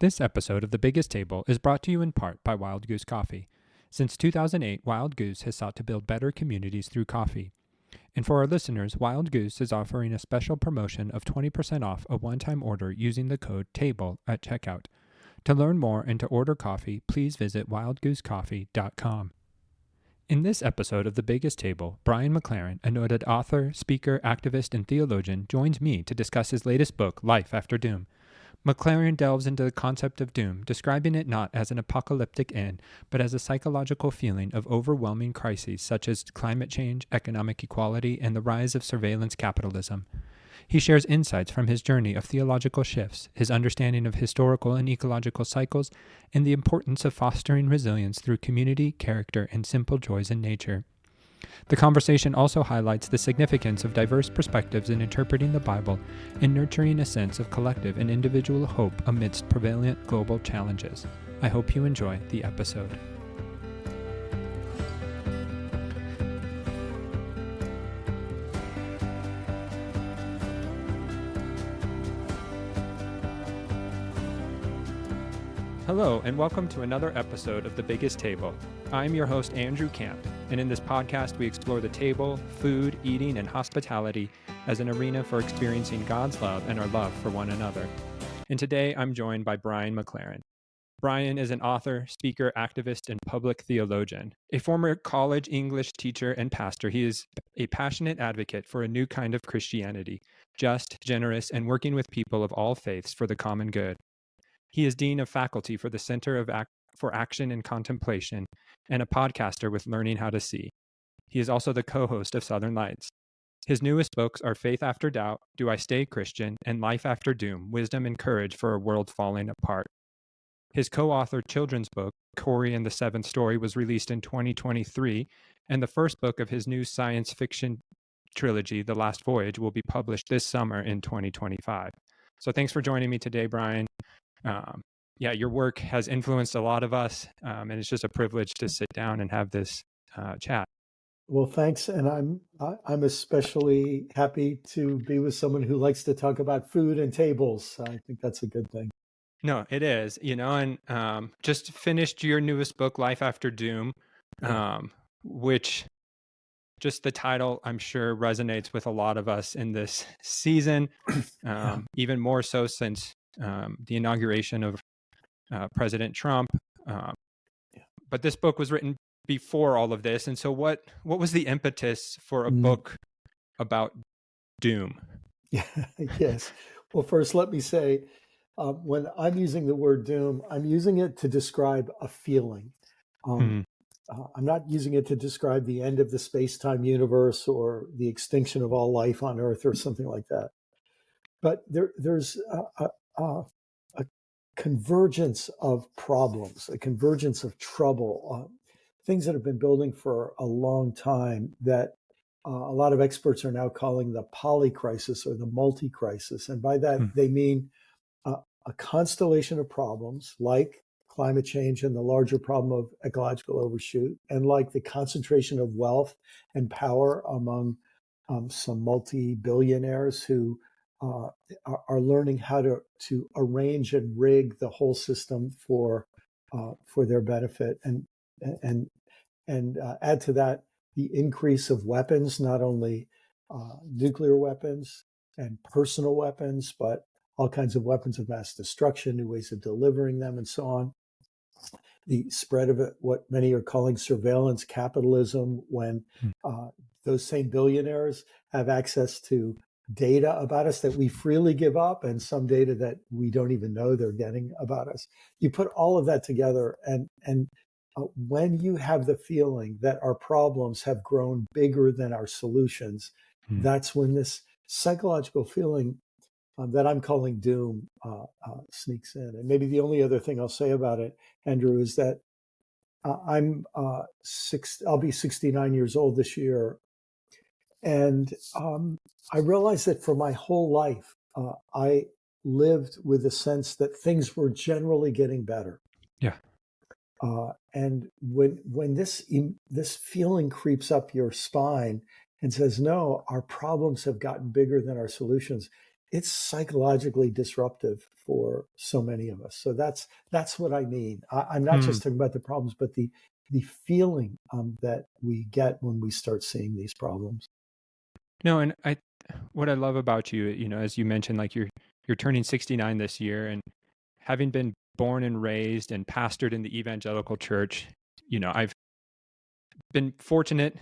This episode of The Biggest Table is brought to you in part by Wild Goose Coffee. Since 2008, Wild Goose has sought to build better communities through coffee. And for our listeners, Wild Goose is offering a special promotion of 20% off a one-time order using the code TABLE at checkout. To learn more and to order coffee, please visit wildgoosecoffee.com. In this episode of The Biggest Table, Brian McLaren, a noted author, speaker, activist, and theologian, joins me to discuss his latest book, Life After Doom. McLaren delves into the concept of doom, describing it not as an apocalyptic end, but as a psychological feeling of overwhelming crises such as climate change, economic equality, and the rise of surveillance capitalism. He shares insights from his journey of theological shifts, his understanding of historical and ecological cycles, and the importance of fostering resilience through community, character, and simple joys in nature. The conversation also highlights the significance of diverse perspectives in interpreting the Bible and nurturing a sense of collective and individual hope amidst prevalent global challenges. I hope you enjoy the episode. Hello, and welcome to another episode of The Biggest Table. I'm your host, Andrew Camp, and in this podcast, we explore the table, food, eating, and hospitality as an arena for experiencing God's love and our love for one another. And today, I'm joined by Brian McLaren. Brian is an author, speaker, activist, and public theologian. A former college English teacher and pastor, he is a passionate advocate for a new kind of Christianity, just, generous, and working with people of all faiths for the common good. He is Dean of Faculty for the Center for Action and Contemplation and a podcaster with Learning How to See. He is also the co-host of Southern Lights. His newest books are Faith After Doubt, Do I Stay Christian, and Life After Doom, Wisdom and Courage for a World Falling Apart. His co-authored children's book, Corey and the Seventh Story, was released in 2023, and the first book of his new science fiction trilogy, The Last Voyage, will be published this summer in 2025. So thanks for joining me today, Brian. Your work has influenced a lot of us, and it's just a privilege to sit down and have this chat. Well, thanks, and I'm especially happy to be with someone who likes to talk about food and tables. I think that's a good thing. No, it is, and just finished your newest book, Life After Doom, which just the title, I'm sure, resonates with a lot of us in this season, even more so since the inauguration of President Trump. But this book was written before all of this. And so what was the impetus for a book about doom? Yes. Well, first, let me say, when I'm using the word doom, I'm using it to describe a feeling. I'm not using it to describe the end of the space-time universe or the extinction of all life on Earth or something like that. But there's a convergence of problems, a convergence of trouble, things that have been building for a long time that a lot of experts are now calling the polycrisis or the multi-crisis. And by that, they mean a constellation of problems like climate change and the larger problem of ecological overshoot, and like the concentration of wealth and power among some multi-billionaires who are learning how to arrange and rig the whole system for their benefit, and add to that the increase of weapons, not only nuclear weapons and personal weapons, but all kinds of weapons of mass destruction, new ways of delivering them, and so on. The spread of it, what many are calling surveillance capitalism, when those same billionaires have access to data about us that we freely give up, and some data that we don't even know they're getting about us. You put all of that together, and when you have the feeling that our problems have grown bigger than our solutions, that's when this psychological feeling that I'm calling doom sneaks in. And maybe the only other thing I'll say about it, Andrew, is that I'll be 69 years old this year. And I realized that for my whole life, I lived with a sense that things were generally getting better. Yeah. And when this feeling creeps up your spine and says, no, our problems have gotten bigger than our solutions, it's psychologically disruptive for so many of us. So that's what I mean. I'm not Hmm. just talking about the problems, but the feeling that we get when we start seeing these problems. No, and what I love about you, as you mentioned, like you're turning 69 this year, and having been born and raised and pastored in the evangelical church, I've been fortunate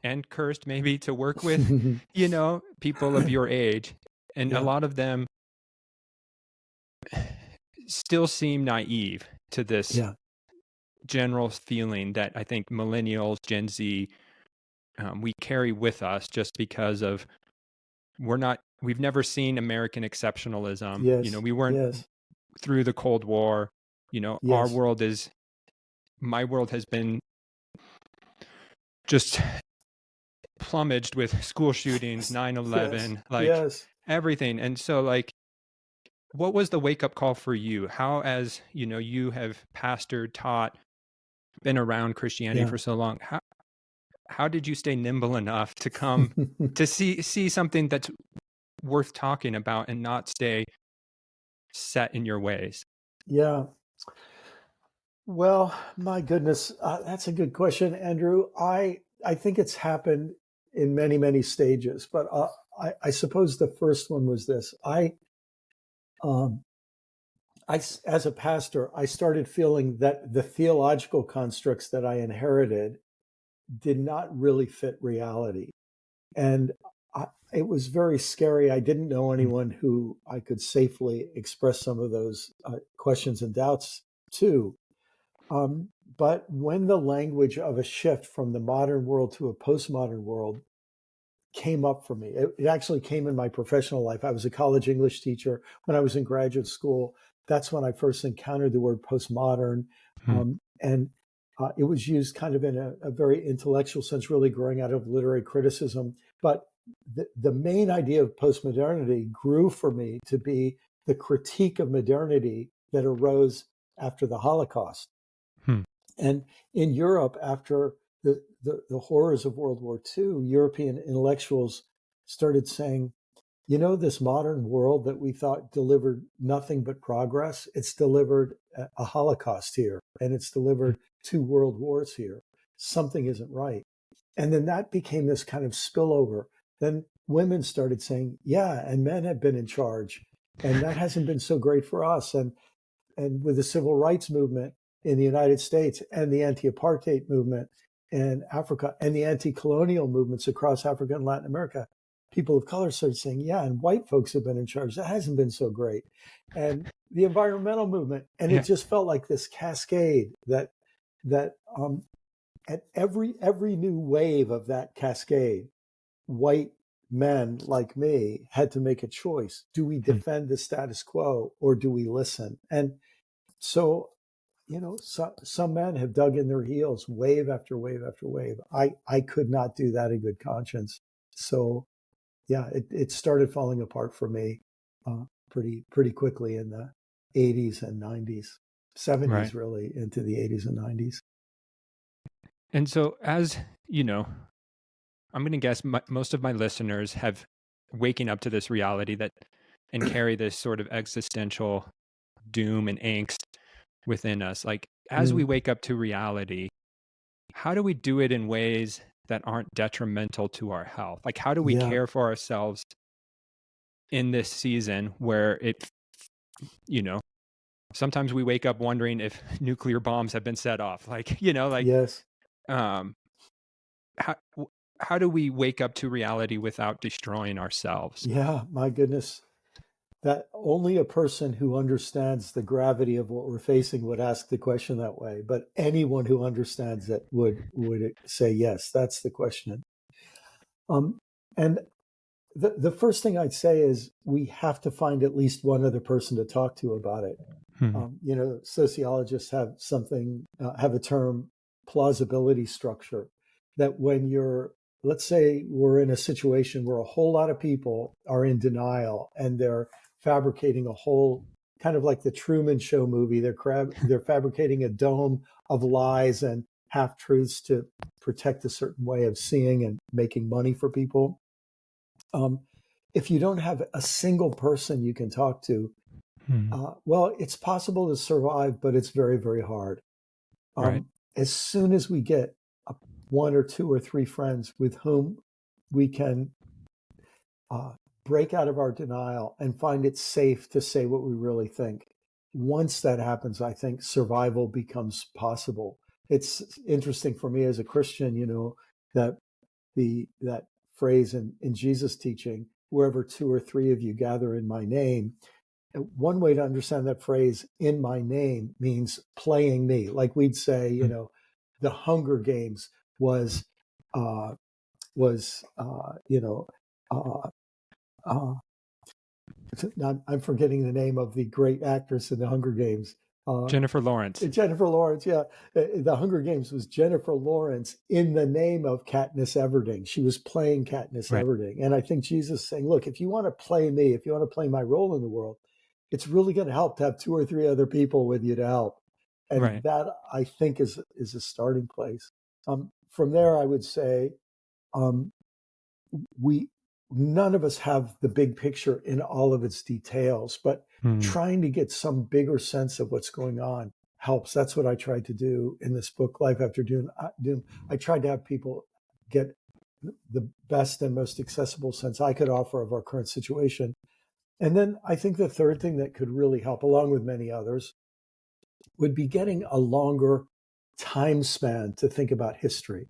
and cursed maybe to work with, people of your age, and a Yeah, lot of them still seem naive to this yeah, general feeling that I think millennials, Gen Z, we carry with us just because of we've never seen American exceptionalism. yes, We weren't yes, through the Cold War. yes, My world has been just plumaged with school shootings, yes, 9/11, like yes. everything. And so, like, what was the wake up call for you? How, as you have pastored, taught, been around Christianity Yeah. for so long, how did you stay nimble enough to come to see something that's worth talking about and not stay set in your ways? Yeah. Well, my goodness, that's a good question, Andrew. I think it's happened in many, many stages, but I suppose the first one was this. Um, as a pastor, I started feeling that the theological constructs that I inherited did not really fit reality. And it was very scary. I didn't know Mm. anyone who I could safely express some of those questions and doubts to. But when the language of a shift from the modern world to a postmodern world came up for me, it actually came in my professional life. I was a college English teacher. When I was in graduate school, that's when I first encountered the word postmodern. Mm. And it was used kind of in a very intellectual sense, really growing out of literary criticism. But the main idea of postmodernity grew for me to be the critique of modernity that arose after the Holocaust. Hmm. And in Europe, after the horrors of World War II, European intellectuals started saying, this modern world that we thought delivered nothing but progress, it's delivered a Holocaust here, and it's Hmm. delivered two world wars here. Something isn't right. And then that became this kind of spillover. Then women started saying, yeah, and men have been in charge. And that hasn't been so great for us. And with the civil rights movement in the United States and the anti-apartheid movement in Africa and the anti-colonial movements across Africa and Latin America, people of color started saying, yeah, and white folks have been in charge. That hasn't been so great. And the environmental movement, and it Yeah. just felt like this cascade that at every new wave of that cascade, white men like me had to make a choice. Do we Hmm. defend the status quo or do we listen? And so, some men have dug in their heels wave after wave after wave. I could not do that in good conscience. So, yeah, it started falling apart for me pretty quickly in the 80s and 90s, Right. 70s, really into the 80s and 90s. And so, as you know, I'm going to guess most of my listeners have waking up to this reality that and carry this sort of existential doom and angst within us. Like, as we Mm, wake up to reality, how do we do it in ways that aren't detrimental to our health? Like, how do we yeah, care for ourselves in this season where you know, sometimes we wake up wondering if nuclear bombs have been set off? Like, yes, um, how, how do we wake up to reality without destroying ourselves? yeah, my goodness. That only a person who understands the gravity of what we're facing would ask the question that way. But anyone who understands it would say yes. That's the question. Um, and the first thing I'd say is we have to find at least one other person to talk to about it. Hmm. Sociologists have a term, plausibility structure, that when let's say we're in a situation where a whole lot of people are in denial and they're fabricating a whole kind of like the Truman Show movie, they're fabricating a dome of lies and half truths to protect a certain way of seeing and making money for people. Um, if you don't have a single person you can talk to, well, it's possible to survive, but it's very, very hard. Right. As soon as we get one or two or three friends with whom we can break out of our denial and find it safe to say what we really think, once that happens, I think survival becomes possible. It's interesting for me as a Christian, that that phrase in Jesus' teaching, wherever two or three of you gather in my name. One way to understand that phrase, in my name, means playing me. Like we'd say, the Hunger Games was, uh, uh, uh, I'm forgetting the name of the great actress in the Hunger Games. Jennifer Lawrence. Jennifer Lawrence, yeah. The Hunger Games was Jennifer Lawrence in the name of Katniss Everdeen. She was playing Katniss Everdeen. And I think Jesus is saying, look, if you want to play me, if you want to play my role in the world, it's really going to help to have two or three other people with you to help. And that, I think, is a starting place. From there, I would say none of us have the big picture in all of its details, but trying to get some bigger sense of what's going on helps. That's what I tried to do in this book, Life After Doom. I tried to have people get the best and most accessible sense I could offer of our current situation. And then I think the third thing that could really help, along with many others, would be getting a longer time span to think about history.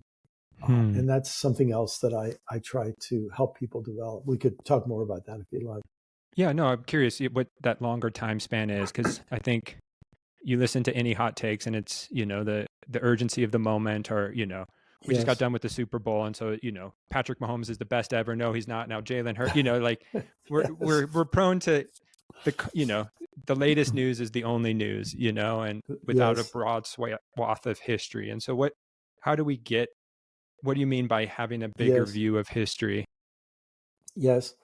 And that's something else that I try to help people develop. We could talk more about that if you'd like. Yeah, no, I'm curious what that longer time span is, because I think you listen to any hot takes and it's, the urgency of the moment, or, we just got done with the Super Bowl. And so, Patrick Mahomes is the best ever. No, he's not. Now Jalen Hurts, like we're prone to the latest news is the only news, and without a broad swath of history. And so what do you mean by having a bigger view of history? Yes.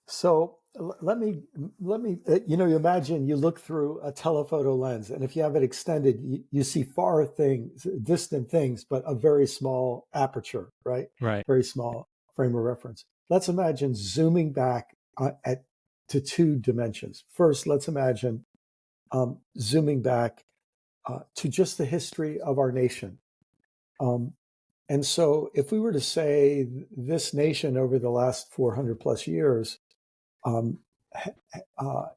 So let me, you imagine you look through a telephoto lens, and if you have it extended, you see far things, distant things, but a very small aperture, right? Right. Very small frame of reference. Let's imagine zooming back to two dimensions. First, let's imagine zooming back to just the history of our nation. And so if we were to say this nation over the last 400 plus years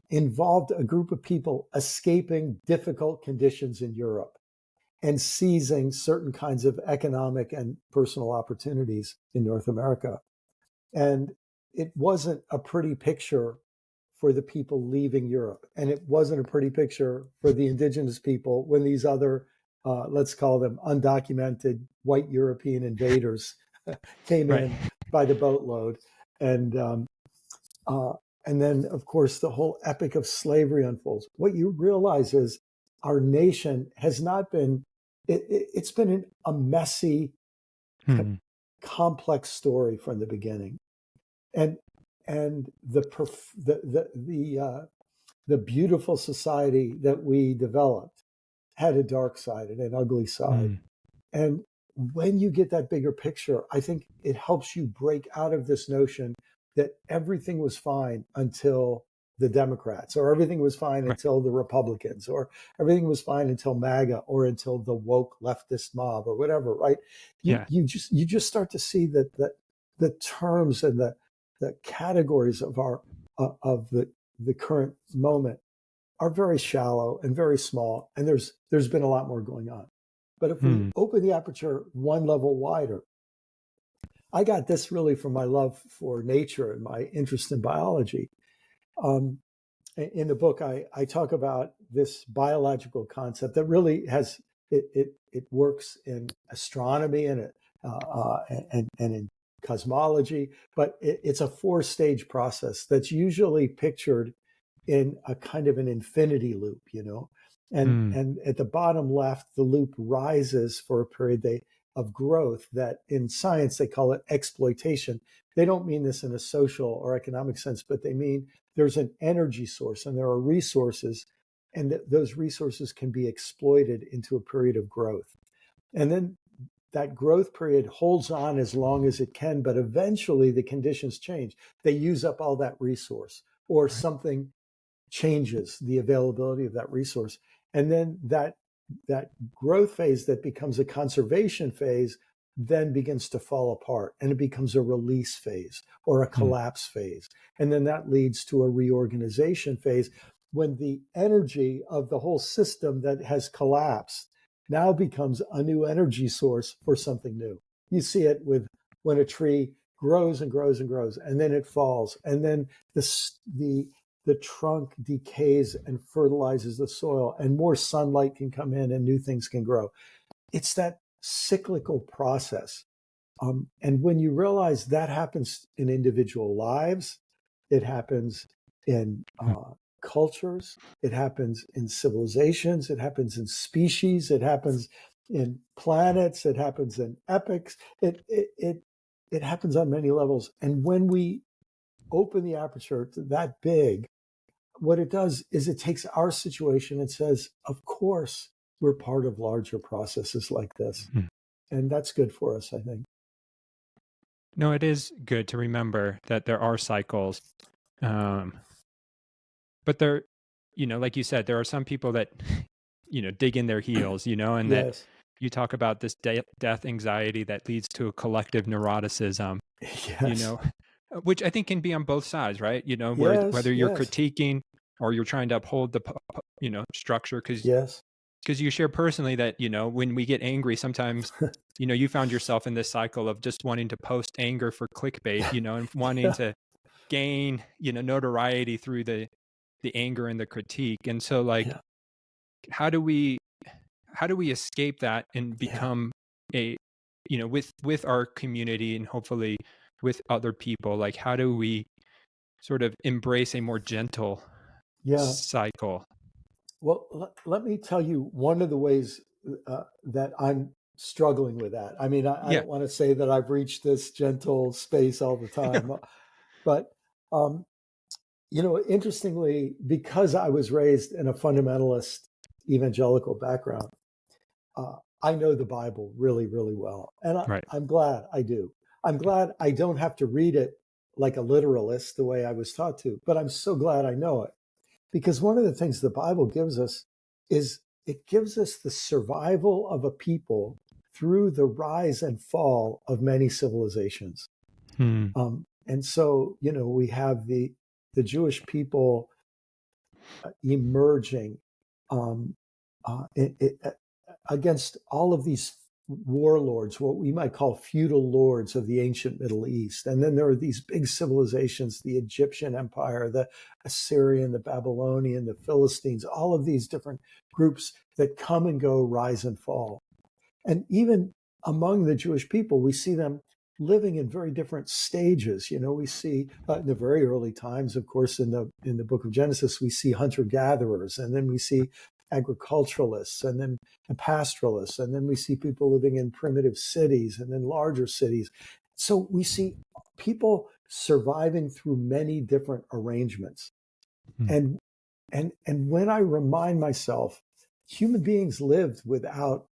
involved a group of people escaping difficult conditions in Europe and seizing certain kinds of economic and personal opportunities in North America. And it wasn't a pretty picture for the people leaving Europe. And it wasn't a pretty picture for the indigenous people when these other, let's call them undocumented white European invaders came in by the boatload. And then, of course, the whole epic of slavery unfolds. What you realize is our nation has not been, it's been a messy, complex story from the beginning. And the beautiful society that we developed had a dark side and an ugly side. And when you get that bigger picture, I think it helps you break out of this notion that everything was fine until the Democrats, or everything was fine until the Republicans, or everything was fine until MAGA, or until the woke leftist mob, or whatever, right? You just start to see that the terms and the categories of the current moment are very shallow and very small, and there's been a lot more going on. But if we open the aperture one level wider, I got this really from my love for nature and my interest in biology. In the book, I talk about this biological concept that really has it works in astronomy and in cosmology, but it's a 4-stage process that's usually pictured in a kind of an infinity loop, and at the bottom left, the loop rises for a period of growth that in science they call it exploitation. They don't mean this in a social or economic sense, but they mean there's an energy source and there are resources, and those resources can be exploited into a period of growth. And then that growth period holds on as long as it can, but eventually the conditions change. They use up all that resource, or Right. something changes the availability of that resource. And then that growth phase that becomes a conservation phase then begins to fall apart, and it becomes a release phase or a collapse phase. And then that leads to a reorganization phase, when the energy of the whole system that has collapsed now becomes a new energy source for something new. You see it with when a tree grows and grows and grows, and then it falls, and then the trunk decays and fertilizes the soil, and more sunlight can come in and new things can grow. It's that cyclical process. And when you realize that happens in individual lives, it happens in cultures, it happens in civilizations, it happens in species, it happens in planets, it happens in epochs. It happens on many levels. And when we open the aperture to that big, what it does is it takes our situation and says, of course, we're part of larger processes like this. And that's good for us, I think. No, it is good to remember that there are cycles. But there, like you said, there are some people that, dig in their heels, and that Yes. you talk about this death anxiety that leads to a collective neuroticism, Yes. which I think can be on both sides, right? Yes. Whether you're Yes. critiquing or you're trying to uphold the, structure, Yes. because you share personally that, when we get angry, sometimes, you found yourself in this cycle of just wanting to post anger for clickbait, and wanting Yeah. to gain, notoriety through the anger and the critique. And so, like, Yeah. how do we escape that and Yeah. become a, with our community and hopefully with other people, like, how do we sort of embrace a more gentle Yeah. cycle? Well, let me tell you one of the ways that I'm struggling with that. I mean, I Yeah. don't want to say that I've reached this gentle space all the No. time, but interestingly, because I was raised in a fundamentalist evangelical background, I know the Bible really, really well. And Right. I'm glad I do. I'm glad I don't have to read it like a literalist the way I was taught to, but I'm so glad I know it. Because one of the things the Bible gives us is it gives us the survival of a people through the rise and fall of many civilizations. Hmm. And so, we have the Jewish people emerging um, against all of these warlords, what we might call feudal lords of the ancient Middle East. And then there are these big civilizations, the Egyptian Empire, the Assyrian, the Babylonian, the Philistines, all of these different groups that come and go, rise and fall. And even among the Jewish people, we see them living in very different stages. We see in the very early times, of course, in the book of Genesis, we see hunter gatherers, and then we see agriculturalists, and then pastoralists, and then we see people living in primitive cities, and then larger cities. So we see people surviving through many different arrangements. Hmm. And when I remind myself, human beings lived without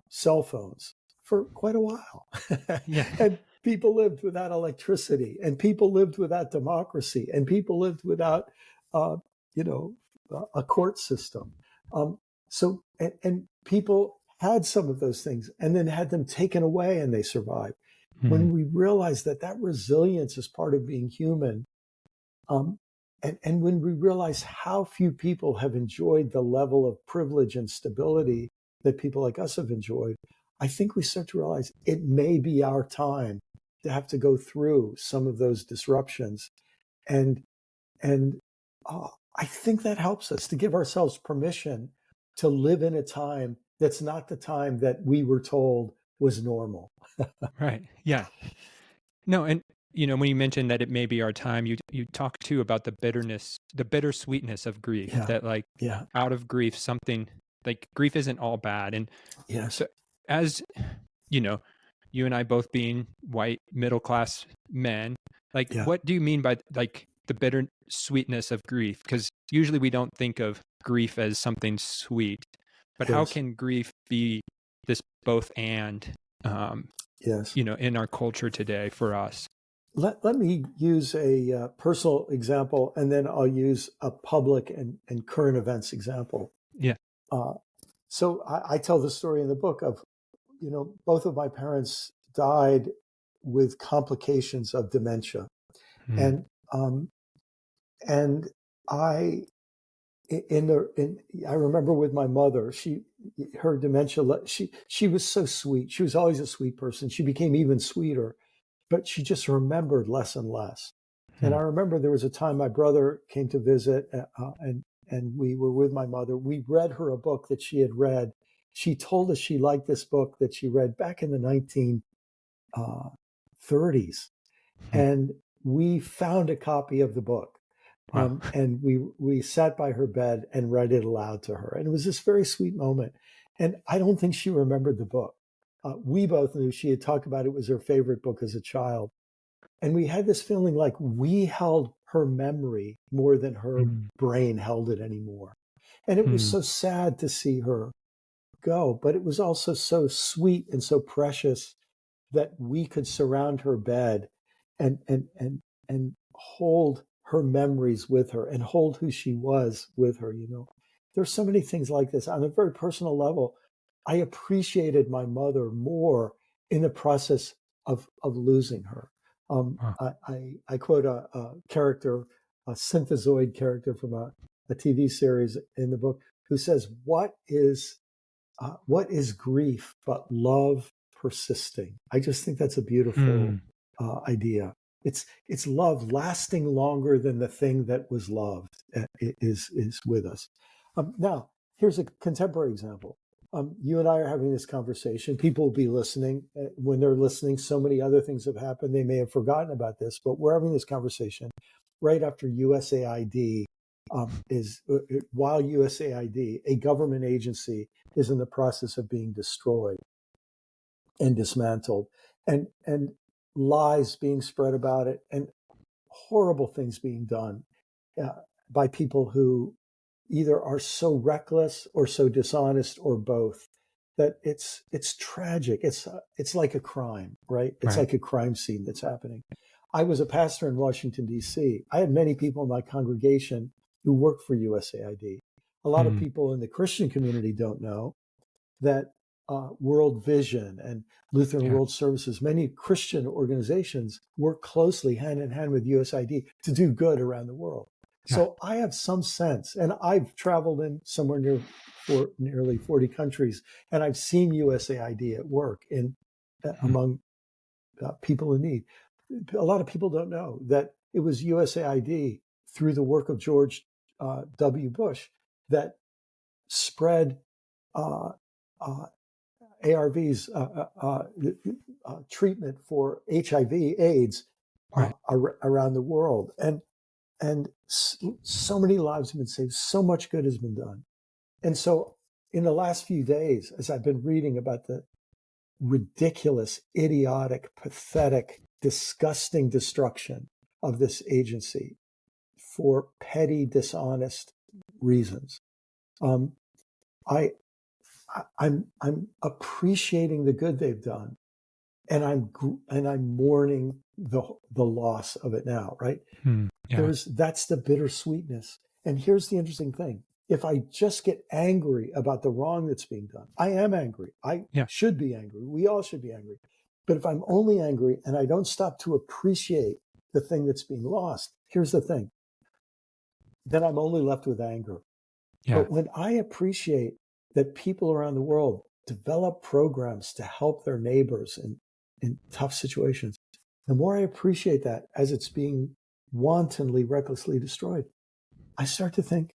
cell phones for quite a while. Yeah. And people lived without electricity, and people lived without democracy, and people lived without, uh, a court system. And people had some of those things and then had them taken away, and they survived. Hmm. When we realize that resilience is part of being human, um, and when we realize how few people have enjoyed the level of privilege and stability that people like us have enjoyed, I think we start to realize it may be our time to have to go through some of those disruptions. And and I think that helps us to give ourselves permission to live in a time that's not the time that we were told was normal. Right. Yeah. No, and when you mentioned that it may be our time, you talk too about the bitterness, the bittersweetness of grief. Yeah. That, like, Yeah. out of grief, something, like, grief isn't all bad. And Yes. so, as you know, you and I both being white middle class men, like, Yeah. what do you mean by, like, the bitter sweetness of grief? Because usually we don't think of grief as something sweet, but how Yes. can grief be this both and, Yes. in our culture today for us. Let me use a personal example, and then I'll use a public and current events example. Yeah. So I tell the story in the book of, both of my parents died with complications of dementia. Mm. And and I I remember with my mother, her dementia, she was so sweet. She was always a sweet person. She became even sweeter, but she just remembered less and less. And I Mm. remember there was a time my brother came to visit, and we were with my mother. We read her a book that she had read. She told us she liked this book that she read back in the 1930s, Mm. and we found a copy of the book. Wow. And we sat by her bed and read it aloud to her. And it was this very sweet moment. And I don't think she remembered the book. We both knew she had talked about it was her favorite book as a child. And we had this feeling like we held her memory more than her Mm. brain held it anymore. And it was Mm. so sad to see her go, but it was also so sweet and so precious that we could surround her bed and hold her memories with her and hold who she was with her. There's so many things like this on a very personal level. I appreciated my mother more in the process of losing her. Wow. I quote a character, a synthezoid character from a TV series in the book, who says, what is grief but love persisting? I just think that's a beautiful Mm. idea. It's love lasting longer than the thing that was loved is with us. Now, here's a contemporary example. You and I are having this conversation. People will be listening. When they're listening, so many other things have happened. They may have forgotten about this, but we're having this conversation right after USAID while USAID, a government agency, is in the process of being destroyed and dismantled, and lies being spread about it, and horrible things being done uh, by people who either are so reckless or so dishonest or both that it's tragic. It's like a crime, right? It's Right. like a crime scene that's happening. I was a pastor in Washington, D.C. I had many people in my congregation who worked for USAID. A lot of Mm. people in the Christian community don't know that World Vision and Lutheran Yeah. World Services, many Christian organizations, work closely hand in hand with USAID to do good around the world. Yeah. So I have some sense, and I've traveled in somewhere for nearly 40 countries, and I've seen USAID at work Mm. among people in need. A lot of people don't know that it was USAID through the work of George W. Bush that spread uh, uh, ARVs treatment for HIV/AIDS Right. around the world, and so many lives have been saved. So much good has been done, and so in the last few days, as I've been reading about the ridiculous, idiotic, pathetic, disgusting destruction of this agency for petty, dishonest reasons, um, I I'm appreciating the good they've done, and I'm mourning the loss of it now. Right? Mm. Yeah. That's the bittersweetness. And here's the interesting thing: if I just get angry about the wrong that's being done, I am angry. I Yeah. should be angry. We all should be angry. But if I'm only angry and I don't stop to appreciate the thing that's being lost, here's the thing: then I'm only left with anger. Yeah. But when I appreciate that people around the world develop programs to help their neighbors in tough situations, the more I appreciate that as it's being wantonly, recklessly destroyed, I start to think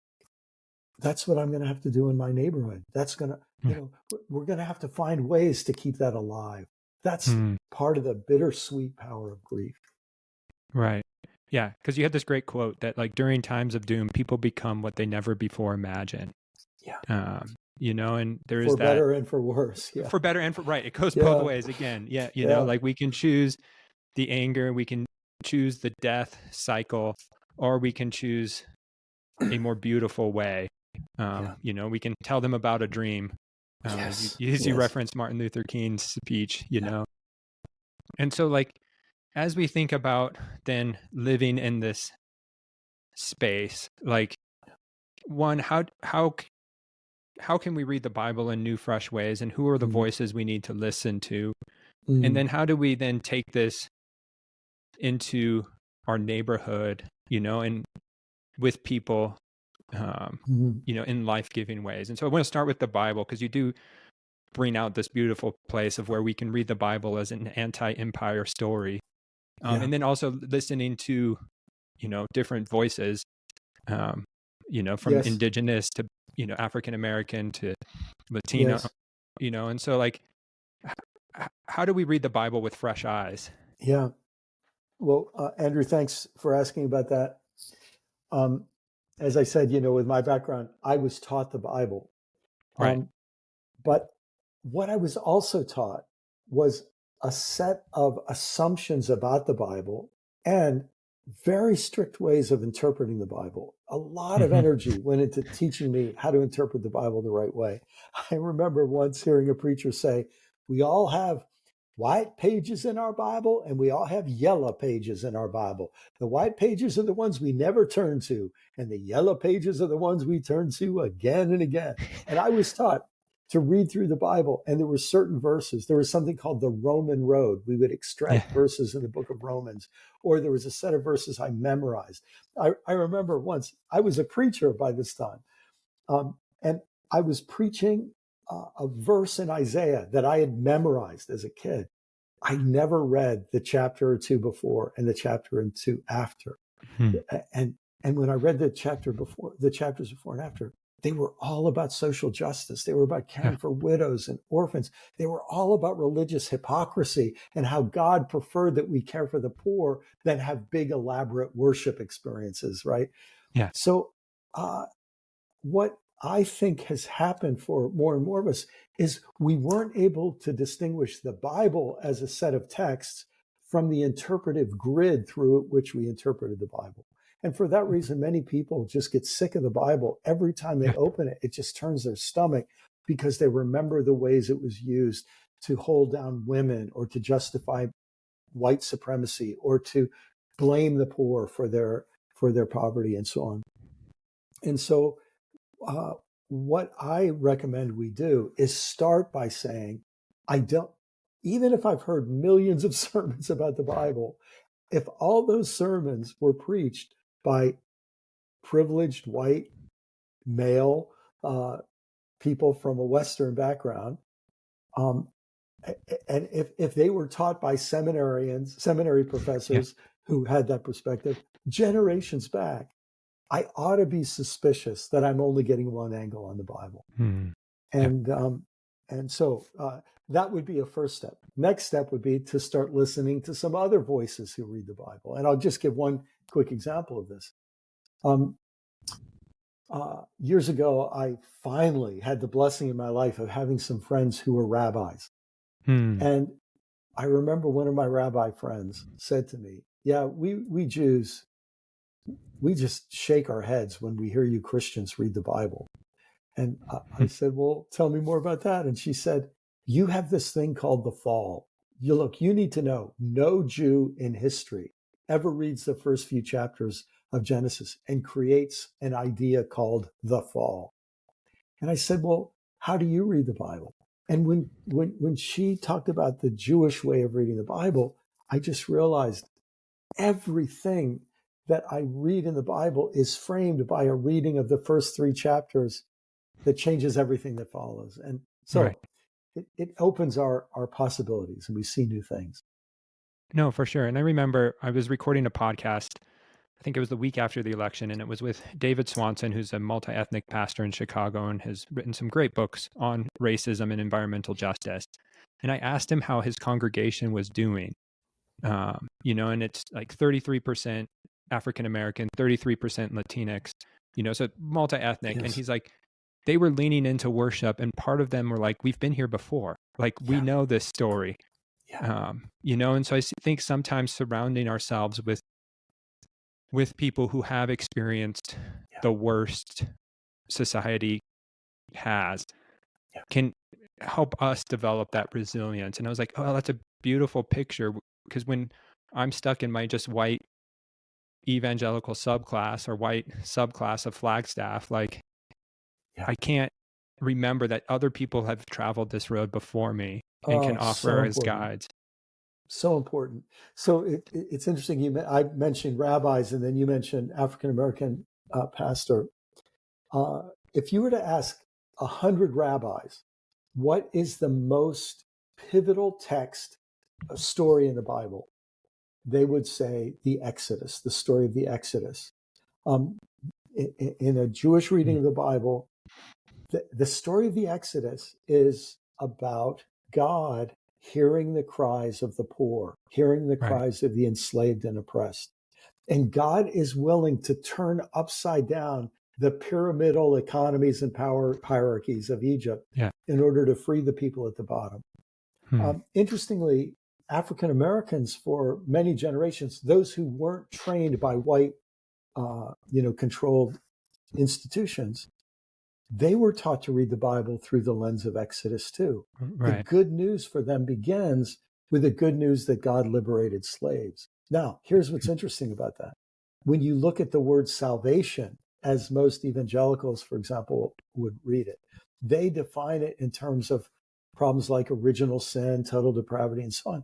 that's what I'm going to have to do in my neighborhood. That's going to, Yeah. we're going to have to find ways to keep that alive. That's Mm. part of the bittersweet power of grief. Right. Yeah. Because you had this great quote that, like, during times of doom, people become what they never before imagined. Yeah. And there is For that better and for worse. Yeah. for better and for right. It goes both Yeah. ways again. Yeah. Yeah. Like we can choose the anger, we can choose the death cycle, or we can choose a more beautiful way. Yeah. We can tell them about a dream Yes. You Yes. referenced Martin Luther King's speech, and so like as we think about then living in this space, like one, how can we read the Bible in new, fresh ways, and who are the Mm, voices we need to listen to, and mm, then how do we then take this into our neighborhood, and with people, mm. in life-giving ways. And so I want to start with the Bible because you do bring out this beautiful place of where we can read the Bible as an anti-empire story, Yeah. and then also listening to different voices, from Yes. indigenous to African American to Latino, Yes. and so like how do we read the Bible with fresh eyes? Yeah. Well, Andrew, thanks for asking about that. Um, as I said, with my background, I was taught the Bible. Right. Um, but what I was also taught was a set of assumptions about the Bible and very strict ways of interpreting the Bible. A lot of Mm-hmm. energy went into teaching me how to interpret the Bible the right way. I remember once hearing a preacher say, we all have white pages in our Bible and we all have yellow pages in our Bible. The white pages are the ones we never turn to, and the yellow pages are the ones we turn to again and again. And I was taught to read through the Bible, and there were certain verses. There was something called the Roman Road. We would Yeah. extract verses in the book of Romans, or there was a set of verses I memorized. I remember once, I was a preacher by this time, and I was preaching a verse in Isaiah that I had memorized as a kid. I never read the chapter or two before and the chapter or two after. Hmm. And when I read the chapters before and after, they were all about social justice. They were about Yeah. caring for widows and orphans. They were all about religious hypocrisy and how God preferred that we care for the poor than have big, elaborate worship experiences, right? Yeah. So, what I think has happened for more and more of us is we weren't able to distinguish the Bible as a set of texts from the interpretive grid through which we interpreted the Bible. And for that reason, many people just get sick of the Bible. Every time they Yeah. open it, it just turns their stomach because they remember the ways it was used to hold down women or to justify white supremacy or to blame the poor for their poverty and so on. And so uh, what I recommend we do is start by saying, I don't, even if I've heard millions of sermons about the Bible, if all those sermons were preached by privileged white male uh, people from a Western background, um, and if they were taught by seminary Yeah. professors who had that perspective generations back, I ought to be suspicious that I'm only getting one angle on the Bible. Hmm. Yeah. And so that would be a first step. Next step would be to start listening to some other voices who read the Bible. And I'll just give one quick example of this. Years ago, I finally had the blessing in my life of having some friends who were rabbis. Hmm. And I remember one of my rabbi friends said to me, yeah, we Jews, we just shake our heads when we hear you Christians read the Bible. And I said, well, tell me more about that. And she said, you have this thing called the fall. You need to know, no Jew in history ever reads the first few chapters of Genesis and creates an idea called the fall. And I said, well, how do you read the Bible? And when she talked about the Jewish way of reading the Bible, I just realized everything that I read in the Bible is framed by a reading of the first three chapters that changes everything that follows. And Right. so it opens our possibilities and we see new things. No, for sure. And I remember I was recording a podcast, I think it was the week after the election, and it was with David Swanson, who's a multi-ethnic pastor in Chicago and has written some great books on racism and environmental justice. And I asked him how his congregation was doing. And it's like 33% African American, 33% Latinx, so multi-ethnic. And Yes. he's like, they were leaning into worship, and part of them were like, we've been here before. Like, we Yeah. know this story. Yeah. And so I think sometimes surrounding ourselves with people who have experienced Yeah. the worst society has Yeah. can help us develop that resilience. And I was like, oh, that's a beautiful picture, because when I'm stuck in my just white evangelical subclass or white subclass of Flagstaff, like Yeah. I can't remember that other people have traveled this road before me and can Oh, so offer as important. guides. So important. So it's interesting. I mentioned rabbis, and then you mentioned African American pastor. If you were to ask 100 rabbis, what is the most pivotal text, story in the Bible? They would say the Exodus, the story of the Exodus. Um, in a Jewish reading of the Bible, the story of the Exodus is about God hearing the cries of the poor, hearing the Right. cries of the enslaved and oppressed. And God is willing to turn upside down the pyramidal economies and power hierarchies of Egypt Yeah. in order to free the people at the bottom. Hmm. Interestingly, African Americans for many generations, those who weren't trained by white, controlled institutions, they were taught to read the Bible through the lens of Exodus too. The Right. good news for them begins with the good news that God liberated slaves. Now, here's what's interesting about that. When you look at the word salvation, as most evangelicals, for example, would read it, they define it in terms of problems like original sin, total depravity, and so on.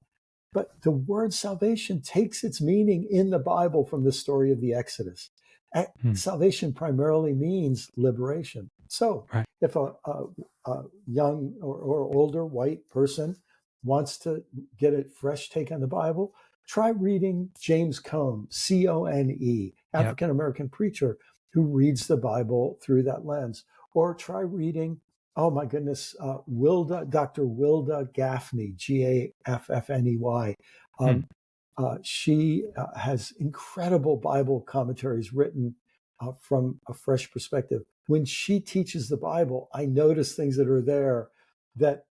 But the word salvation takes its meaning in the Bible from the story of the Exodus. Hmm. Salvation primarily means liberation. So Right. if a young or older white person wants to get a fresh take on the Bible, try reading James Cone, Cone, Yep. African American preacher who reads the Bible through that lens. Or try reading, oh my goodness, Dr. Wilda Gaffney, Gaffney. Hmm. She has incredible Bible commentaries written from a fresh perspective. When she teaches the Bible, I notice things that are there that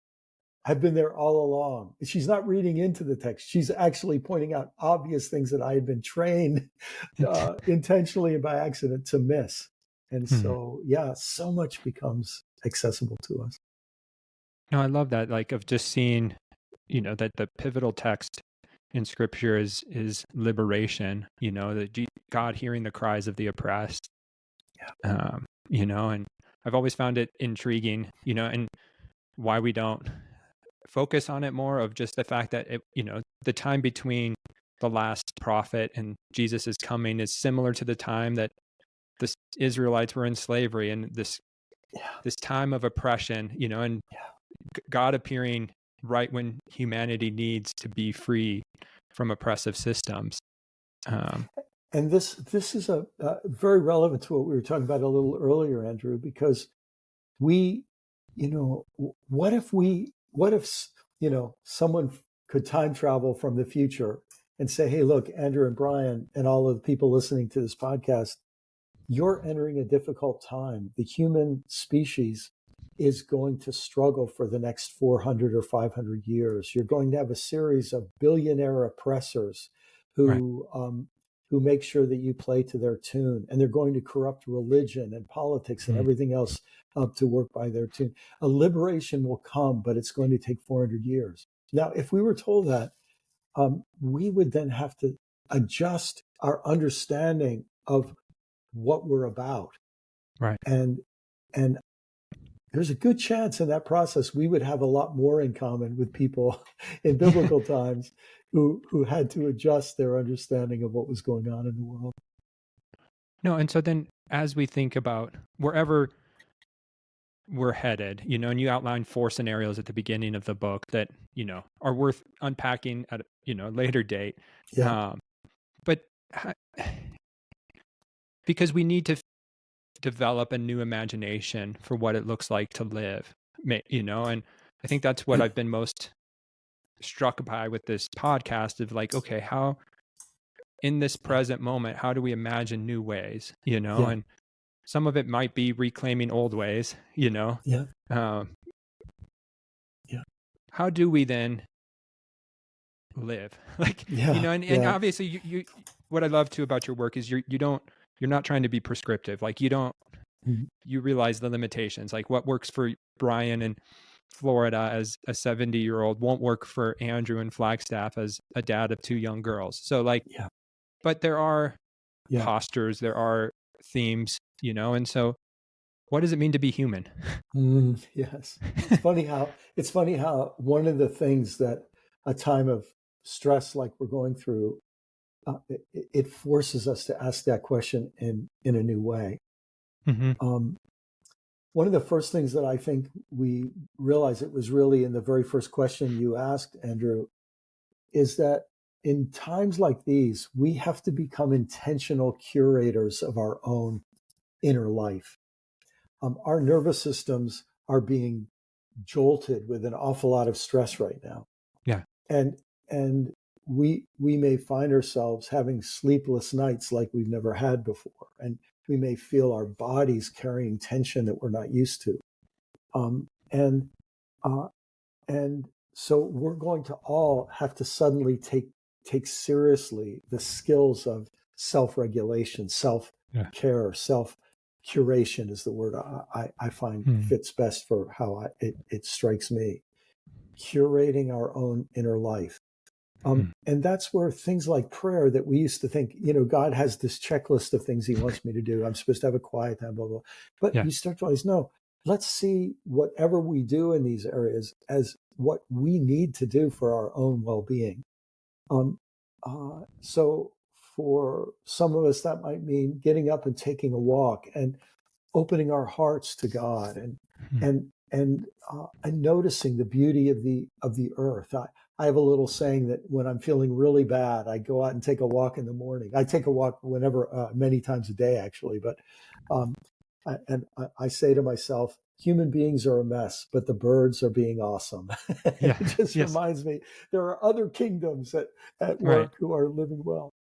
have been there all along. She's not reading into the text. She's actually pointing out obvious things that I had been trained intentionally and by accident to miss. And Hmm. so, yeah, so much becomes accessible to us. No, I love that, like, of just seeing, that the pivotal text in scripture is liberation, that God hearing the cries of the oppressed. And I've always found it intriguing, and why we don't focus on it more, of just the fact that the time between the last prophet and Jesus's coming is similar to the time that the Israelites were in slavery, and Yeah, this time of oppression, and yeah. God appearing right when humanity needs to be free from oppressive systems. Um, And this is a very relevant to what we were talking about a little earlier, Andrew, because we, what if someone could time travel from the future and say, hey, look, Andrew and Brian and all of the people listening to this podcast, you're entering a difficult time. The human species is going to struggle for the next 400 or 500 years. You're going to have a series of billionaire oppressors right. who make sure that you play to their tune, and they're going to corrupt religion and politics and Mm, everything else to work by their tune. A liberation will come, but it's going to take 400 years. Now, if we were told that, we would then have to adjust our understanding of what we're about. right. And and there's a good chance in that process we would have a lot more in common with people in biblical times who had to adjust their understanding of what was going on in the world. No, and so then as we think about wherever we're headed, and you outlined 4 scenarios at the beginning of the book that, are worth unpacking at a later date. Yeah, Um, but ha- because we need to develop a new imagination for what it looks like to live, and I think that's what I've been most struck by with this podcast, of like, okay, how in this yeah, present moment, how do we imagine new ways, yeah, and some of it might be reclaiming old ways, yeah, um, yeah, how do we then live like, yeah, and yeah. obviously you what I love too about your work is you're not trying to be prescriptive, like you don't Mhm. you realize the limitations, like what works for Brian and Florida as a 70-year-old won't work for Andrew in Flagstaff as a dad of two young girls. So like, Yeah. but there are Yeah. postures, there are themes, and so what does it mean to be human? Yes. It's funny how one of the things that a time of stress like we're going through, it forces us to ask that question in a new way. Mm-hmm. Um, One of the first things that I think we realized, it was really in the very first question you asked, Andrew, is that in times like these, we have to become intentional curators of our own inner life. Our nervous systems are being jolted with an awful lot of stress right now, Yeah. and and we may find ourselves having sleepless nights like we've never had before, and we may feel our bodies carrying tension that we're not used to. Um, and uh, and so we're going to all have to suddenly take seriously the skills of self-regulation, Yeah. self-care, self-curation is the word I find Mm-hmm. fits best for how it strikes me. Curating our own inner life. And that's where things like prayer that we used to think, God has this checklist of things he wants me to do. I'm supposed to have a quiet time, blah, blah. But Yeah. you start to realize, no, let's see whatever we do in these areas as what we need to do for our own well-being. So for some of us, that might mean getting up and taking a walk and opening our hearts to God and noticing the beauty of the earth. I have a little saying that when I'm feeling really bad, I go out and take a walk in the morning. I take a walk whenever, many times a day, actually. But um, I say to myself, human beings are a mess, but the birds are being awesome. Yeah. It just Yes. reminds me there are other kingdoms at Right. work who are living well.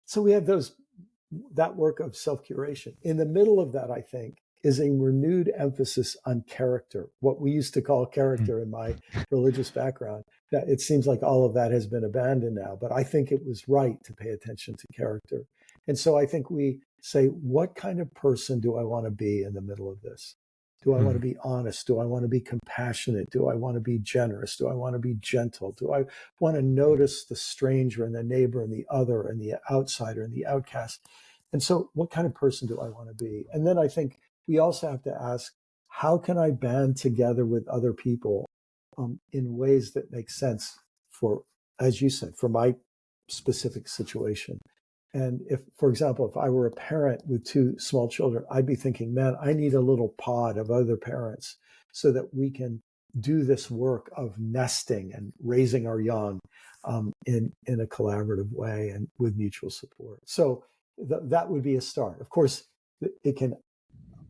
So we have that work of self-curation. In the middle of that, I think, is a renewed emphasis on character, what we used to call character in my religious background. That it seems like all of that has been abandoned now, but I think it was right to pay attention to character. And so I think we say, what kind of person do I want to be in the middle of this? Do I want to be honest? Do I want to be compassionate? Do I want to be generous? Do I want to be gentle? Do I want to notice the stranger and the neighbor and the other and the outsider and the outcast? And so, what kind of person do I want to be? And then I think we also have to ask, how can I band together with other people in ways that make sense for, as you said, for my specific situation? And if, for example, if I were a parent with two small children, I'd be thinking, man, I need a little pod of other parents so that we can do this work of nesting and raising our young in a collaborative way and with mutual support. So that would be a start. Of course, it can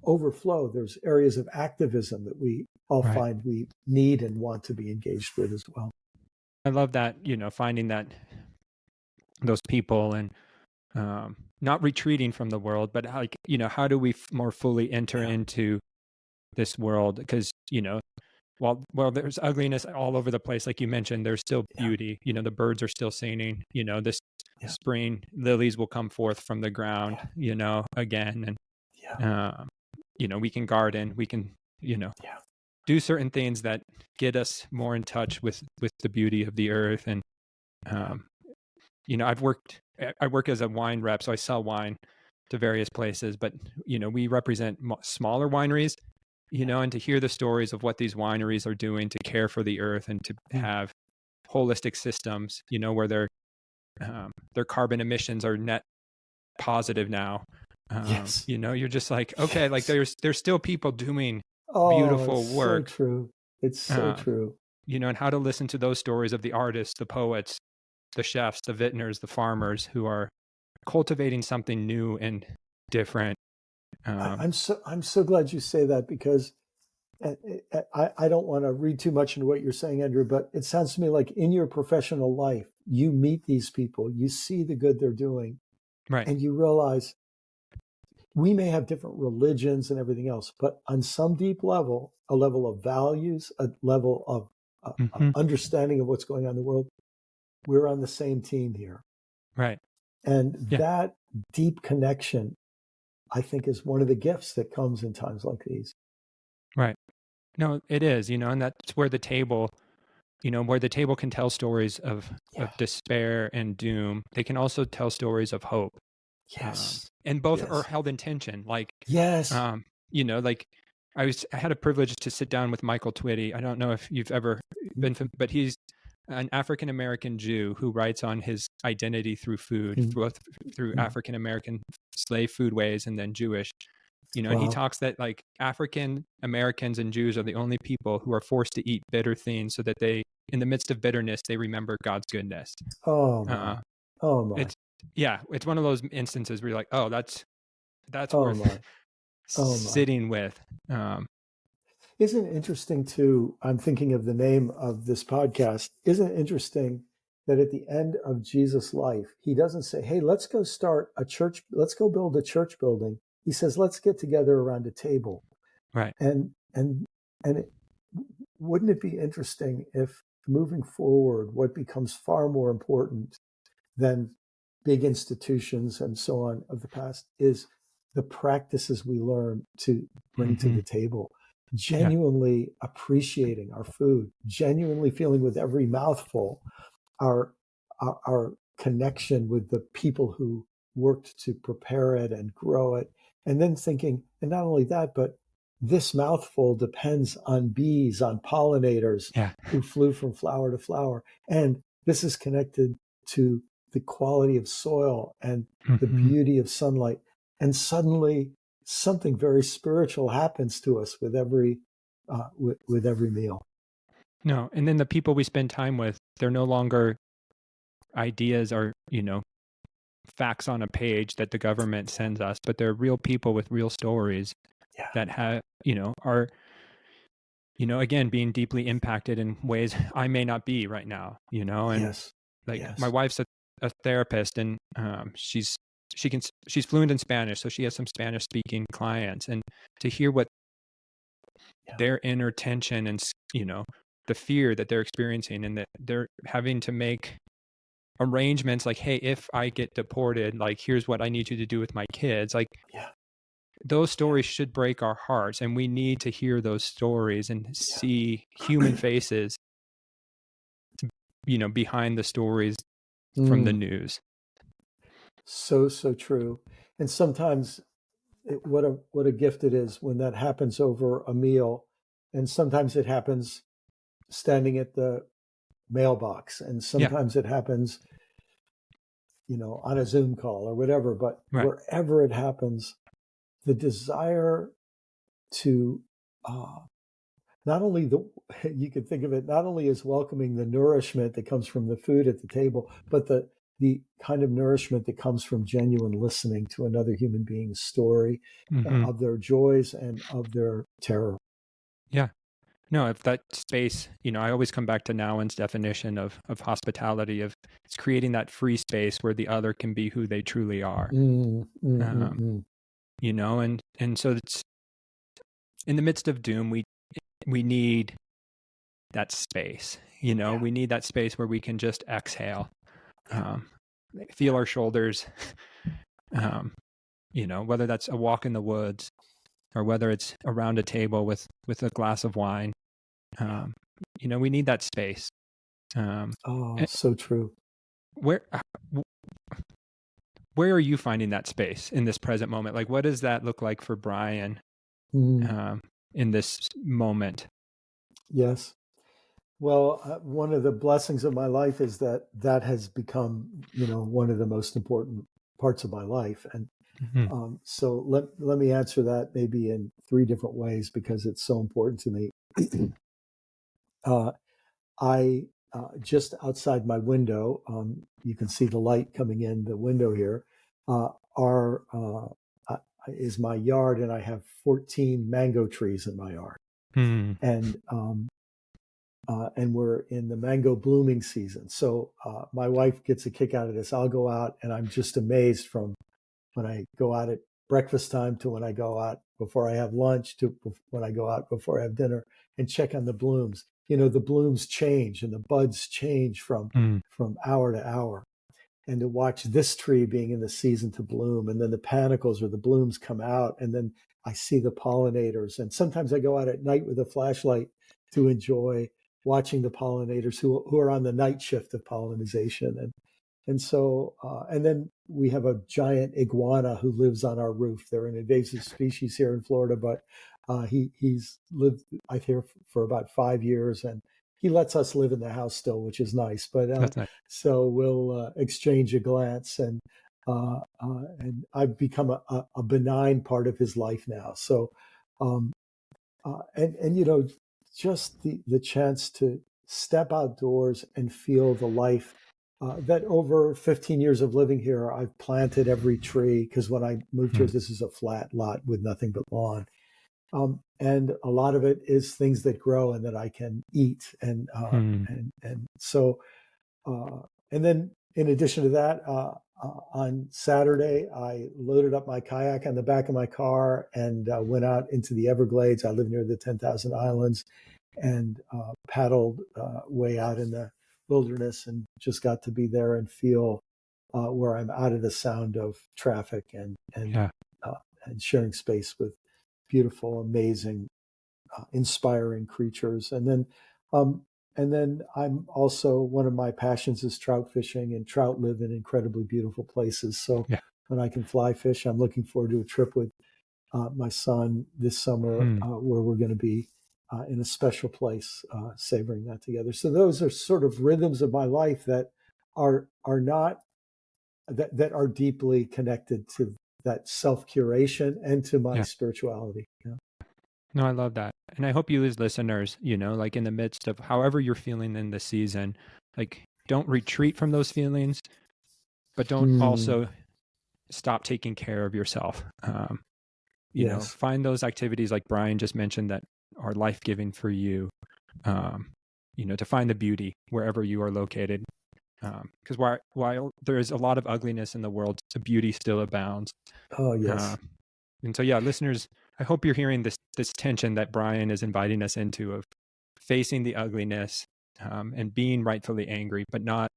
overflow. There's areas of activism that we all Right. find we need and want to be engaged with as well. I love that, finding that those people and not retreating from the world, but how do we more fully enter Yeah. into this world? Because, while there's ugliness all over the place, like you mentioned, there's still Yeah. beauty. The birds are still singing. This Yeah. spring lilies will come forth from the ground, again. And, Yeah. we can garden, we can, Yeah. do certain things that get us more in touch with the beauty of the earth. And, I work as a wine rep, so I sell wine to various places, but, we represent smaller wineries, and to hear the stories of what these wineries are doing to care for the earth and to have holistic systems, where their carbon emissions are net positive now. Yes. You're just like, okay, like Yes. there's still people doing Oh, it's beautiful so work, true. It's so true. and how to listen to those stories of the artists, the poets, the chefs, the vintners, the farmers who are cultivating something new and different. I'm so glad you say that because I don't want to read too much into what you're saying, Andrew, but it sounds to me like in your professional life, you meet these people, you see the good they're doing, Right. and you realize we may have different religions and everything else, but on some deep level, a level of values, a level of understanding of what's going on in the world, we're on the same team here. Right. And Yeah. that deep connection, I think, is one of the gifts that comes in times like these. Right. No, it is, and that's where the table, where the table can tell stories of Yeah. despair and doom. They can also tell stories of hope. Yes. And both are Yes. held in tension. Like, Yes. like I had a privilege to sit down with Michael Twitty. I don't know if you've ever been, but he's an African American Jew who writes on his identity through food, Mm, both through mm. African American slave foodways and then Jewish. And he Wow. talks that like African Americans and Jews are the only people who are forced to eat bitter things so that they, in the midst of bitterness, they remember God's goodness. Oh my. Uh, Oh my. it's yeah, it's one of those instances where you're like, oh, that's Oh worth my. Oh my. sitting with. Isn't it interesting too? I'm thinking of the name of this podcast. Isn't it interesting that at the end of Jesus' life, he doesn't say, hey, let's go start a church, let's go build a church building. He says, let's get together around a table. Right. And wouldn't it be interesting if moving forward, what becomes far more important than big institutions and so on of the past is the practices we learn to bring to the table, Yeah. genuinely appreciating our food, genuinely feeling with every mouthful our connection with the people who worked to prepare it and grow it, and then thinking, and not only that, but this mouthful depends on bees, on pollinators Yeah. who flew from flower to flower, and this is connected to the quality of soil and the beauty of sunlight. And suddenly something very spiritual happens to us with every meal. No, and then the people we spend time with, they're no longer ideas or facts on a page that the government sends us, but they're real people with real stories that have are again being deeply impacted in ways I may not be right now. And like my wife's a therapist, and she's fluent in Spanish, so she has some Spanish speaking clients, and to hear what their inner tension and the fear that they're experiencing, and that they're having to make arrangements like, hey, if I get deported, like here's what I need you to do with my kids. Like those stories should break our hearts, and we need to hear those stories and see human faces behind the stories from the news. So true. And sometimes what a gift it is when that happens over a meal, and sometimes it happens standing at the mailbox, and sometimes it happens on a Zoom call or whatever, but wherever it happens, the desire to not only you could think of it not only as welcoming the nourishment that comes from the food at the table, but the kind of nourishment that comes from genuine listening to another human being's story of their joys and of their terror. Yeah. No, if that space, I always come back to Nouwen's definition of hospitality, of it's creating that free space where the other can be who they truly are. And so it's in the midst of doom, we need that space, we need that space where we can just exhale, feel our shoulders, whether that's a walk in the woods or whether it's around a table with a glass of wine. We need that space. So true. Where are you finding that space in this present moment? Like, what does that look like for Brian in this moment? Yes. Well, one of the blessings of my life is that has become, one of the most important parts of my life. And so let me answer that maybe in 3 different ways, because it's so important to me. I just outside my window, you can see the light coming in the window here, is my yard, and I have 14 mango trees in my yard. And we're in the mango blooming season. So my wife gets a kick out of this. I'll go out, and I'm just amazed from when I go out at breakfast time to when I go out before I have lunch to when I go out before I have dinner, and check on the blooms. The blooms change and the buds change from hour to hour. And to watch this tree being in the season to bloom, and then the panicles or the blooms come out, and then I see the pollinators, and sometimes I go out at night with a flashlight to enjoy watching the pollinators who are on the night shift of pollination. And then we have a giant iguana who lives on our roof. They're an invasive species here in Florida, but he's lived, I think, for about 5 years, and he lets us live in the house still, which is nice. But That's nice. so we'll exchange a glance, and I've become a benign part of his life now. So, um, and just the chance to step outdoors and feel the life that over 15 years of living here, I've planted every tree, because when I moved here, this is a flat lot with nothing but lawn. And a lot of it is things that grow and that I can eat. And so, and then in addition to that, on Saturday, I loaded up my kayak on the back of my car and went out into the Everglades. I live near the 10,000 Islands, and paddled way out in the wilderness, and just got to be there and feel where I'm out of the sound of traffic, Yeah. and sharing space with beautiful, amazing, inspiring creatures. And then I'm also, one of my passions is trout fishing, and trout live in incredibly beautiful places. So Yeah. when I can fly fish, I'm looking forward to a trip with my son this summer, where we're going to be in a special place, savoring that together. So those are sort of rhythms of my life that are not that are deeply connected to that self-curation and to my Yeah. spirituality. Yeah. No, I love that. And I hope you as listeners, like in the midst of however you're feeling in the season, like don't retreat from those feelings, but don't Mm, also stop taking care of yourself. yes. Find those activities like Brian just mentioned that are life-giving for you, to find the beauty wherever you are located. Because while there is a lot of ugliness in the world, the beauty still abounds. Oh, Uh, yes. and so, yeah, listeners, I hope you're hearing this tension that Brian is inviting us into of facing the ugliness, and being rightfully angry, but not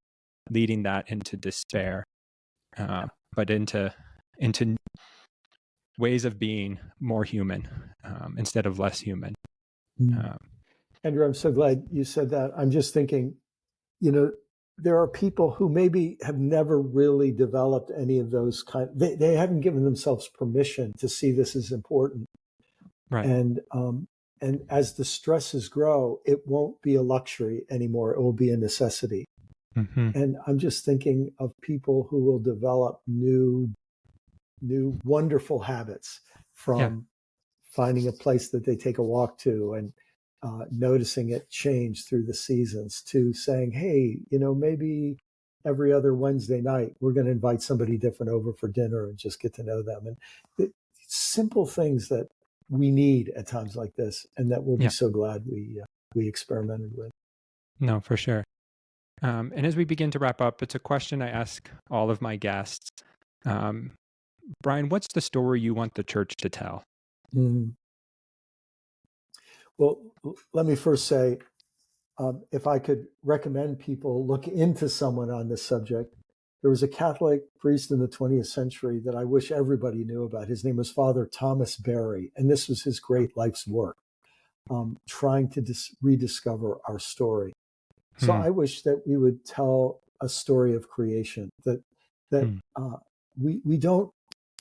leading that into despair, but into ways of being more human, instead of less human. Mm. Um, Andrew, I'm so glad you said that. I'm just thinking, you know, there are people who maybe have never really developed any of those they haven't given themselves permission to see this as important. right. And as the stresses grow, it won't be a luxury anymore. It will be a necessity. Mm-hmm. And I'm just thinking of people who will develop new wonderful habits, Yeah. from finding a place that they take a walk to, and noticing it change through the seasons, to saying, hey, maybe every other Wednesday night, we're going to invite somebody different over for dinner and just get to know them. And simple things that we need at times like this, and that we'll be Yeah. so glad we experimented with. No, for sure. And as we begin to wrap up, it's a question I ask all of my guests. Um, Brian, what's the story you want the church to tell? Mm. Well, let me first say, if I could recommend people look into someone on this subject, there was a Catholic priest in the 20th century that I wish everybody knew about. His name was Father Thomas Berry, and this was his great life's work, trying to rediscover our story. So Hmm. I wish that we would tell a story of creation, that Hmm. we don't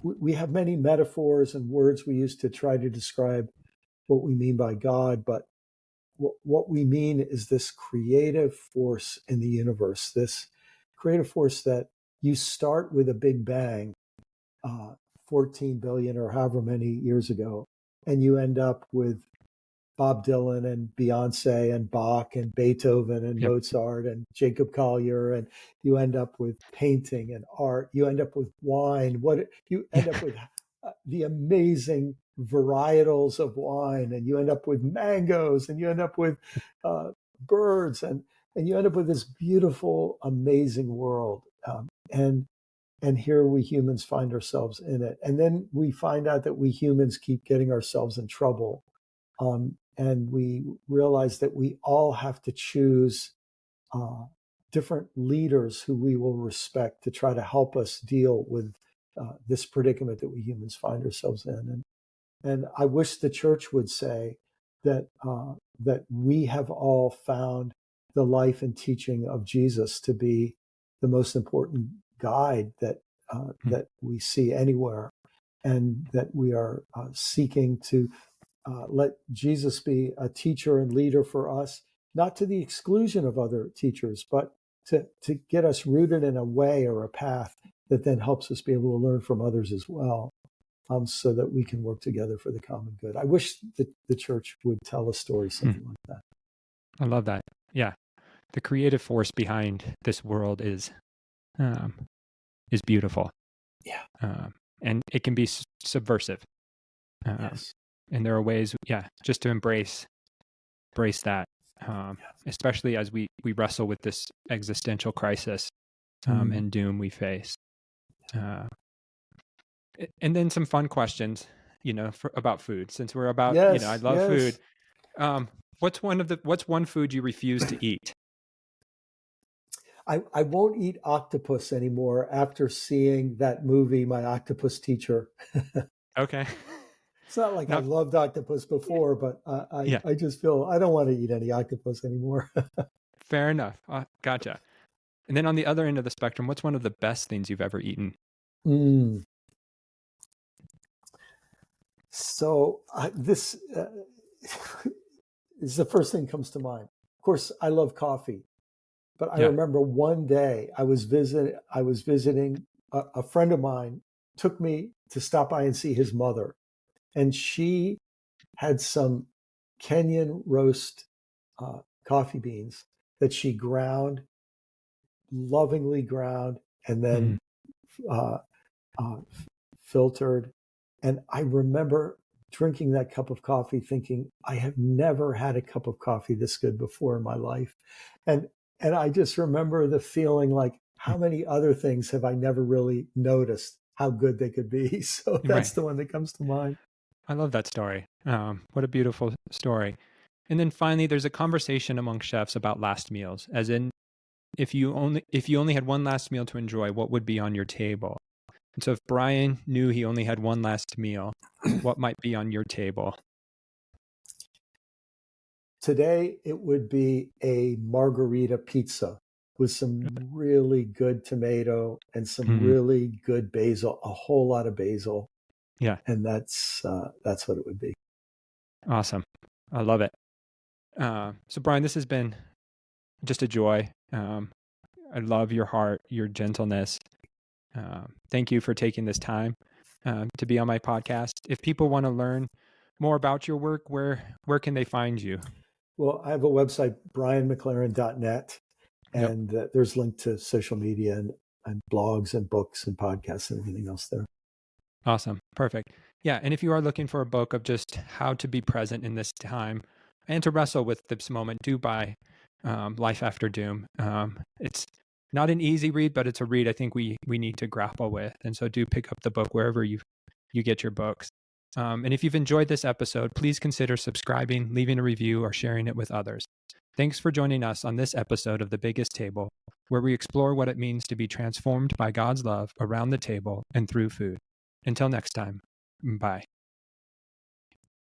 we have many metaphors and words we use to try to describe what we mean by God, but what we mean is this creative force in the universe, this creative force that you start with a big bang, uh, 14 billion or however many years ago, and you end up with Bob Dylan and Beyonce and Bach and Beethoven and Yep. Mozart and Jacob Collier, and you end up with painting and art. You end up with wine. What you end Yeah. up with, the amazing varietals of wine, and you end up with mangoes, and you end up with birds, and you end up with this beautiful, amazing world. And here we humans find ourselves in it, and then we find out that we humans keep getting ourselves in trouble. And we realize that we all have to choose different leaders who we will respect to try to help us deal with this predicament that we humans find ourselves in. And I wish the church would say that that we have all found the life and teaching of Jesus to be the most important guide that we see anywhere, and that we are seeking to let Jesus be a teacher and leader for us, not to the exclusion of other teachers, but to get us rooted in a way or a path that then helps us be able to learn from others as well, so that we can work together for the common good. I wish that the church would tell a story something like that. I love that. Yeah. The creative force behind this world is beautiful. Yeah. And it can be subversive. Yes. And there are ways, just to embrace that, especially as we wrestle with this existential crisis and doom we face. And then some fun questions, about food, since we're about, I love food. What's one food you refuse to eat? I won't eat octopus anymore after seeing that movie, My Octopus Teacher. Okay. It's not like I loved octopus before, but I just feel I don't want to eat any octopus anymore. Fair enough. Gotcha. And then on the other end of the spectrum, what's one of the best things you've ever eaten? So this is the first thing that comes to mind. Of course, I love coffee, but I remember one day I was visiting a friend of mine took me to stop by and see his mother, and she had some Kenyan roast coffee beans that she lovingly ground, and then filtered. And I remember drinking that cup of coffee thinking, I have never had a cup of coffee this good before in my life. And I just remember the feeling like, how many other things have I never really noticed how good they could be? So that's the one that comes to mind. I love that story. What a beautiful story. And then finally, there's a conversation among chefs about last meals, as in, if you only had one last meal to enjoy, what would be on your table? And so if Brian knew he only had one last meal, what might be on your table? Today, it would be a margarita pizza with some really good tomato and some really good basil, a whole lot of basil. Yeah. And that's what it would be. Awesome. I love it. So Brian, this has been just a joy. I love your heart, your gentleness. Thank you for taking this time to be on my podcast. If people want to learn more about your work, where can they find you? Well, I have a website, brianmclaren.net, and there's a link to social media and blogs and books and podcasts and everything else there. Awesome. Perfect. Yeah. And if you are looking for a book of just how to be present in this time and to wrestle with this moment, do buy Life After Doom. It's not an easy read, but it's a read I think we need to grapple with. And so do pick up the book wherever you get your books. And if you've enjoyed this episode, please consider subscribing, leaving a review, or sharing it with others. Thanks for joining us on this episode of The Biggest Table, where we explore what it means to be transformed by God's love around the table and through food. Until next time, bye.